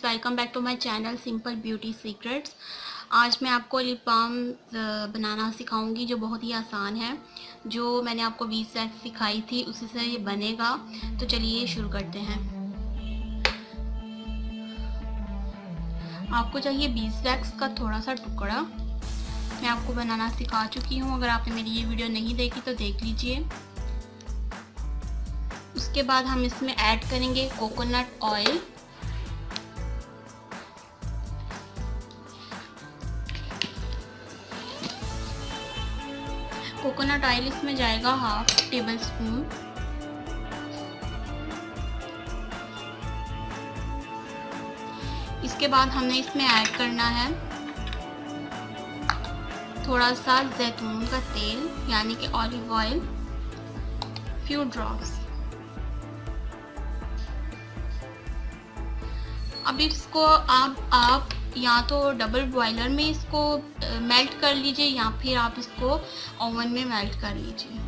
Friends, welcome back to my channel simple beauty secrets. आज मैं आपको लिप बाम बनाना सिखाऊंगी जो बहुत ही आसान है। जो मैंने आपको 20 वैक्स सिखाई थी उसी से ये बनेगा। तो चलिए शुरू करते हैं। आपको चाहिए 20 वैक्स का थोड़ा सा टुकड़ा। मैं आपको बनाना सिखा चुकी हूँ, अगर आपने मेरी ये वीडियो नहीं देखी तो देख लीजिए। उसके बाद हम इसमें ऐड करेंगे कोकोनट ऑयल। कोकोनट ऑयल इसमें जाएगा 1/2 टेबल स्पून। इसके बाद हमने इसमें ऐड करना है थोड़ा सा जैतून का तेल यानी कि ऑलिव ऑयल, फ्यू ड्रॉप्स। अब इसको आप या तो डबल बॉयलर में इसको मेल्ट कर लीजिए या फिर आप इसको ओवन में मेल्ट कर लीजिए।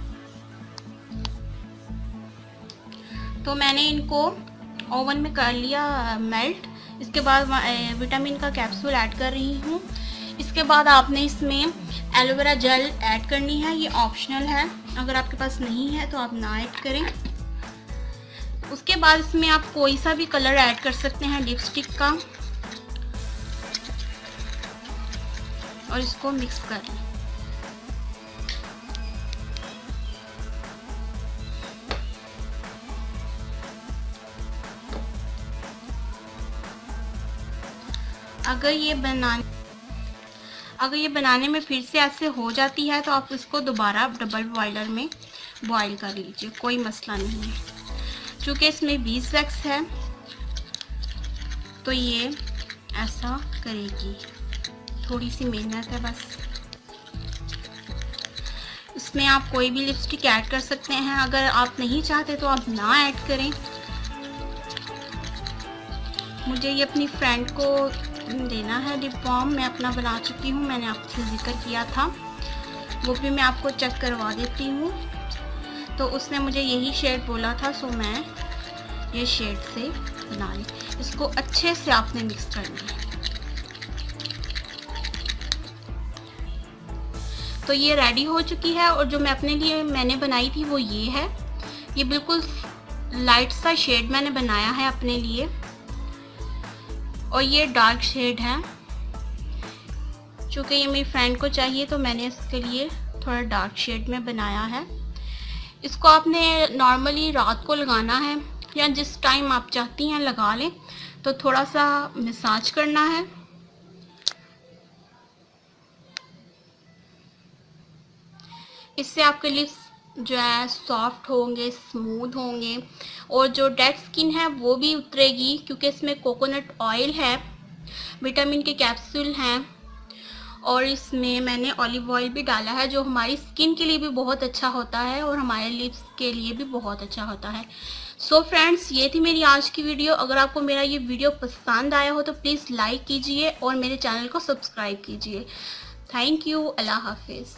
तो मैंने इनको ओवन में कर लिया मेल्ट। इसके बाद विटामिन का कैप्सूल ऐड कर रही हूँ। इसके बाद आपने इसमें एलोवेरा जेल ऐड करनी है, ये ऑप्शनल है, अगर आपके पास नहीं है तो आप ना ऐड करें। उसके बाद इसमें आप कोई सा भी कलर ऐड कर सकते हैं लिपस्टिक का, और इसको मिक्स कर लें। अगर ये बनाने में फिर से ऐसे हो जाती है तो आप इसको दोबारा डबल बॉयलर में बॉईल कर लीजिए, कोई मसला नहीं है। चूँकि इसमें 20 वैक्स है तो ये ऐसा करेगी, थोड़ी सी मेहनत है बस। इसमें आप कोई भी लिपस्टिक ऐड कर सकते हैं, अगर आप नहीं चाहते तो आप ना ऐड करें। मुझे ये अपनी फ्रेंड को देना है लिप बाम, मैं अपना बना चुकी हूँ, मैंने आपसे जिक्र किया था, वो भी मैं आपको चेक करवा देती हूँ। तो उसने मुझे यही शेड बोला था, सो मैं ये शेड से बना ली। इसको अच्छे से आपने मिक्स करना है। तो ये रेडी हो चुकी है, और जो मैं अपने लिए मैंने बनाई थी वो ये है। ये बिल्कुल लाइट सा शेड मैंने बनाया है अपने लिए, और ये डार्क शेड है। चूँकि ये मेरी फ्रेंड को चाहिए तो मैंने इसके लिए थोड़ा डार्क शेड में बनाया है। इसको आपने नॉर्मली रात को लगाना है या जिस टाइम आप चाहती हैं लगा लें। तो थोड़ा सा मसाज करना है। इससे आपके लिप्स जो है सॉफ्ट होंगे, स्मूथ होंगे, और जो डेड स्किन है वो भी उतरेगी, क्योंकि इसमें कोकोनट ऑयल है, विटामिन के कैप्सूल हैं, और इसमें मैंने ऑलिव ऑयल भी डाला है जो हमारी स्किन के लिए भी बहुत अच्छा होता है और हमारे लिप्स के लिए भी बहुत अच्छा होता है। सो फ्रेंड्स, ये थी मेरी आज की वीडियो। अगर आपको मेरा ये वीडियो पसंद आया हो तो प्लीज़ लाइक कीजिए और मेरे चैनल को सब्सक्राइब कीजिए। Thank you. अल्लाह हाफिज़।